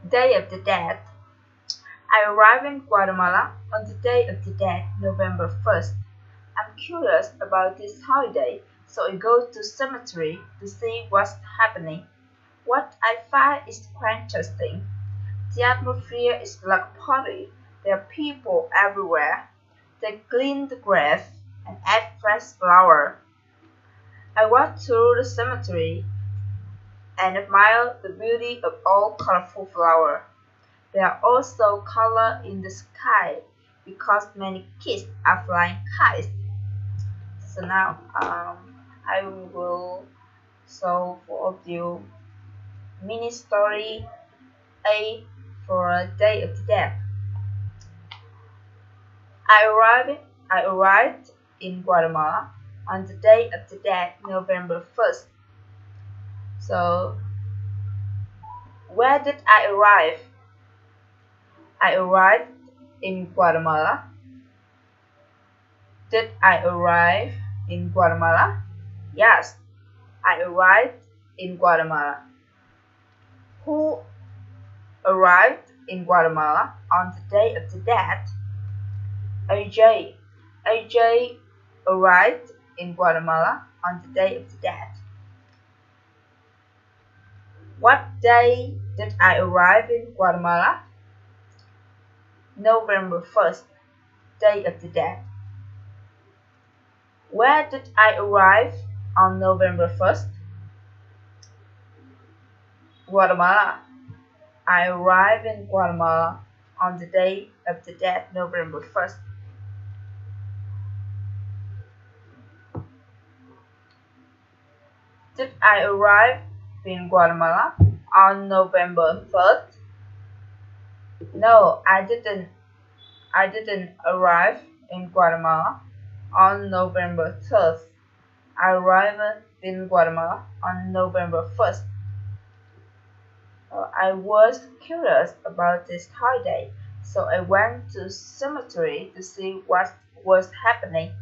Day of the Dead. I arrived in Guatemala on the Day of the Dead, November 1st. I'm curious about this holiday, so I go to cemetery to see what's happening. What I find is quite interesting. The atmosphere is like a party. There are people everywhere. They clean the grave and add fresh flower. I walk through the cemetery and admire the beauty of all colorful flowers. There are also colors in the sky because many kids are flying kites. So now I will show for you mini story A for a Day of the Dead. I arrived in Guatemala on the Day of the Dead, November 1st. So where did I arrive? I arrived in Guatemala. Did I arrive in Guatemala? Yes, I arrived in Guatemala. Who arrived in Guatemala on the Day of the Dead? AJ. AJ arrived in Guatemala on the Day of the Dead. What day did I arrive in Guatemala? November 1st, Day of the Dead. Where did I arrive on November 1st? Guatemala. I arrived in Guatemala on the Day of the Dead, November 1st. Did I arrive in Guatemala on November 3rd? No, I didn't. I didn't arrive in Guatemala on November 3rd. I arrived in Guatemala on November 1st. I was curious about this holiday, so I went to cemetery to see what was happening.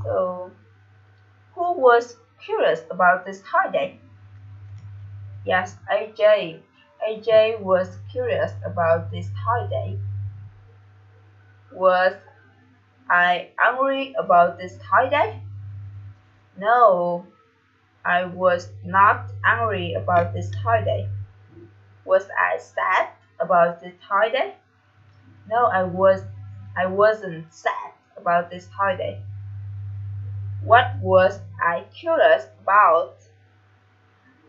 So, who was curious about this holiday? Yes, AJ. AJ was curious about this holiday. Was I angry about this holiday? No, I was not angry about this holiday. Was I sad about this holiday? No, I wasn't sad about this holiday. What was I curious about?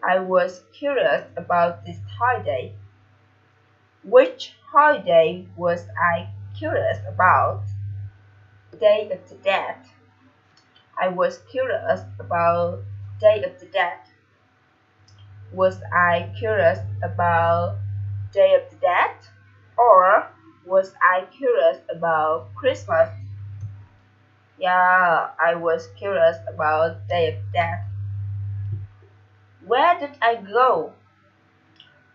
I was curious about this holiday. Which holiday was I curious about? Day of the Dead. I was curious about Day of the Dead. Was I curious about Day of the Dead? Or was I curious about Christmas? Yeah, I was curious about Day of the Dead. Where did I go?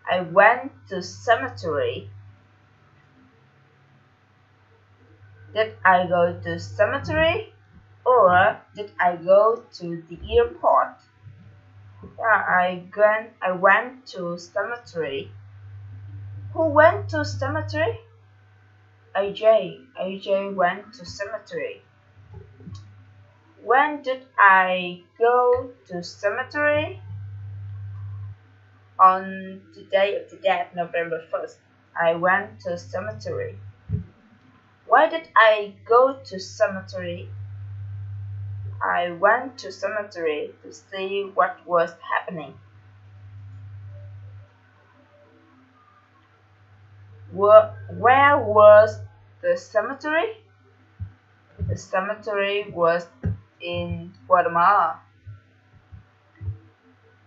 I went to cemetery. Did I go to cemetery or did I go to the airport? Yeah, I went to cemetery. Who went to cemetery? AJ. AJ went to cemetery. When did I go to cemetery? On the Day of the Dead, November 1st, I went to cemetery. Why did I go to cemetery? I went to cemetery to see what was happening. Where was the cemetery? The cemetery was in Guatemala.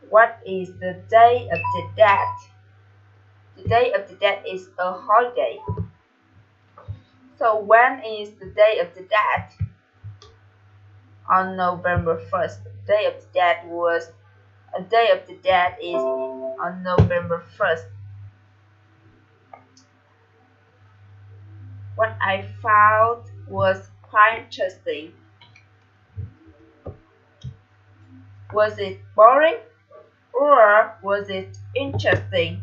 What is the Day of the Dead? The Day of the Dead is a holiday. So when is the Day of the Dead? On November 1st. Day of the Dead is on November 1st. What I found was quite interesting. Was it boring or was it interesting?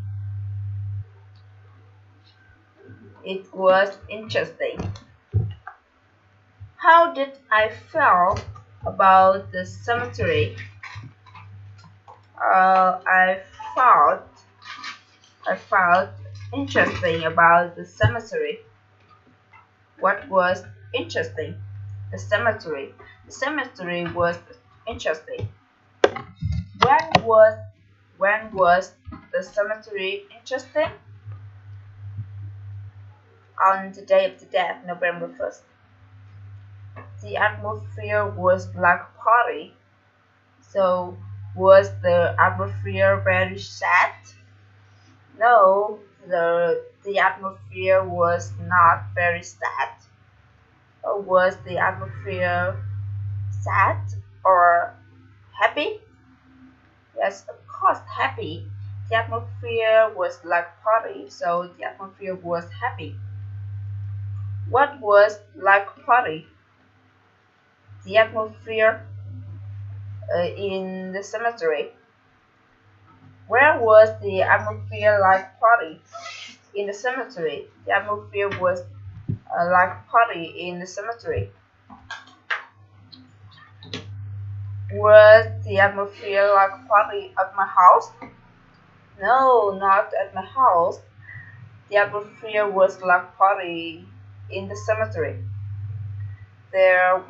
It was interesting. How did I feel about the cemetery? I felt I felt interesting about the cemetery. What was interesting? The cemetery. The cemetery was interesting. When was when was the cemetery interesting? On the day of the death, November 1st. The atmosphere was like a party. So was the atmosphere very sad? No, the atmosphere was not very sad. Or was the atmosphere sad or happy? Yes, of course, happy. The atmosphere was like party, so the atmosphere was happy. What was like party? The atmosphere in the cemetery. Where was the atmosphere like party? In the cemetery. The atmosphere was like party in the cemetery. Was the atmosphere like party at my house? No, not at my house. The atmosphere was like party in the cemetery. There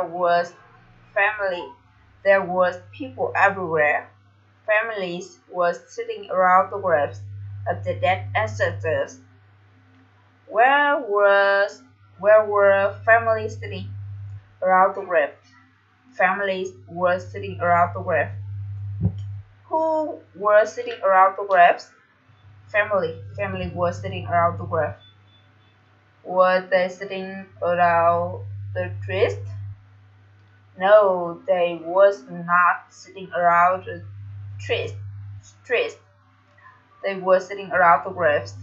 was family. There was people everywhere. Families were sitting around the graves of the dead ancestors. Where was where were families sitting around the grave? Families were sitting around the grave. Who were sitting around the graves? Family was sitting around the grave. Were they sitting around the trees? No, they was not sitting around the trees. Trees. They were sitting around the graves.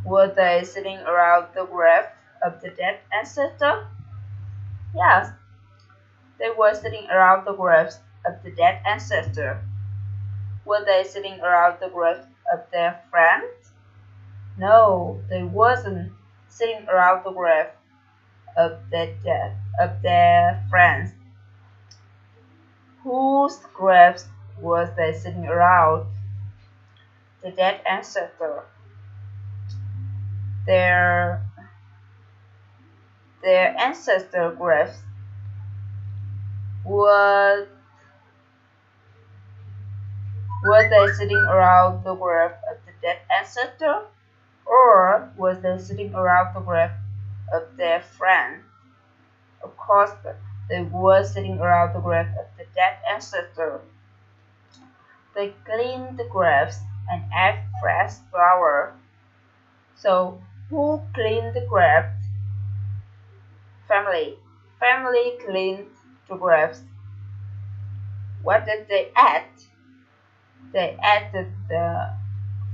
Were they sitting around the grave of the dead ancestor? Yes, they were sitting around the graves of the dead ancestor. Were they sitting around the grave of their friends? No, they wasn't sitting around the grave of their friends. Whose graves was they sitting around? The dead ancestor. Their ancestor graves. Were they sitting around the grave of the dead ancestor, or was they sitting around the grave of their friend? Of course, they were sitting around the grave of the dead ancestor. They cleaned the graves and add fresh flour. So, who cleaned the graves? Family. Family cleaned the graves. What did they add? They added the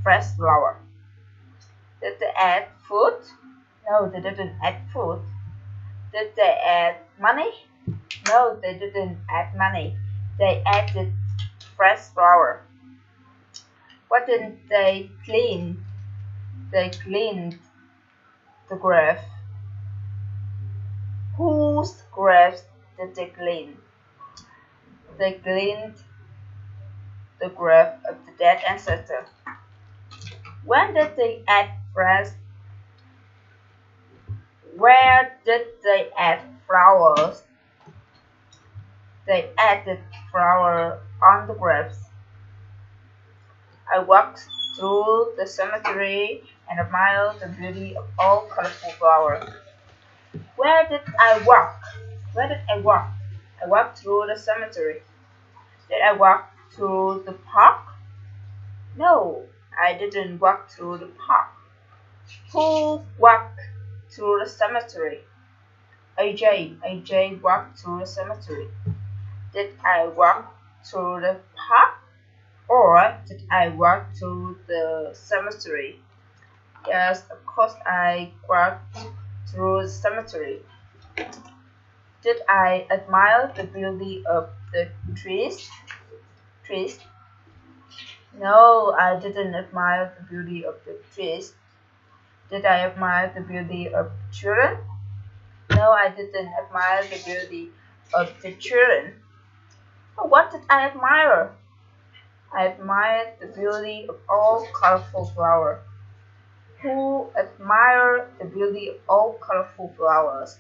fresh flour. Did they add food? No, they didn't add food. Did they add money? No, they didn't add money. They added fresh flour. What did they clean? They cleaned the grave. Whose graves did they clean? They cleaned the grave of the dead ancestor. When did they add fresh? Where did they add flowers? They added flour on the graves. I walked through the cemetery and admired the beauty of all colorful flowers. Where did I walk? Where did I walk? I walked through the cemetery. Did I walk through the park? No, I didn't walk through the park. Who walked through the cemetery? AJ walked through the cemetery. Did I walk through the park? Or did I walk through the cemetery? Yes, of course I walked through the cemetery. Did I admire the beauty of the trees? No, I didn't admire the beauty of the trees. Did I admire the beauty of children? No, I didn't admire the beauty of the children. What did I admire? I admired the beauty of all colorful flowers. Who admired the beauty of all colorful flowers?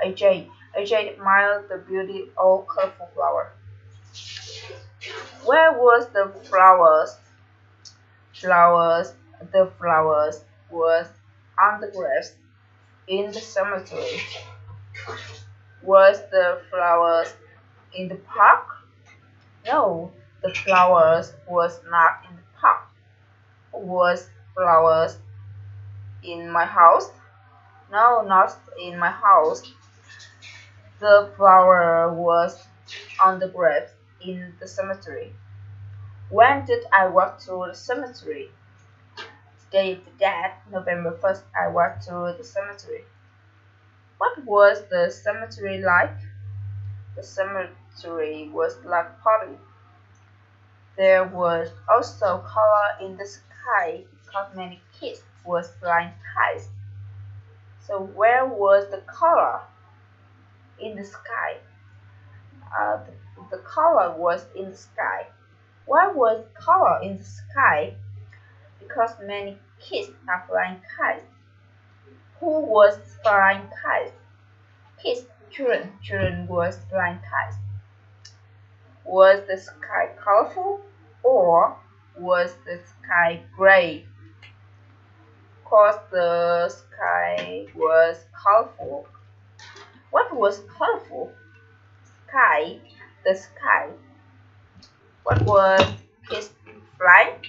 AJ. AJ admired the beauty of all colorful flowers. Where was the flowers? The flowers was on the grass in the cemetery. Was the flowers in the park? No, the flowers was not in the park. Was flowers in my house? No, not in my house. The flower was on the grave in the cemetery. When did I walk to the cemetery? Day of the Dead, November 1st, I walked to the cemetery. What was the cemetery like? The cemetery was like a party. There was also color in the sky because many kids were flying kites. So where was the color? In the sky. The color was in the sky. Why was color in the sky? Because many kids are flying kites. Who was flying kites? Kids, children. Children was flying kites. Was the sky colorful or was the sky gray? Because the sky was colorful. What was colorful? Sky, the sky. What was kids flying?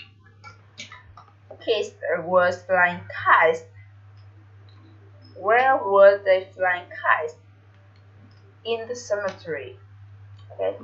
Kids was flying kites. Where were they flying kites? In the cemetery. Okay.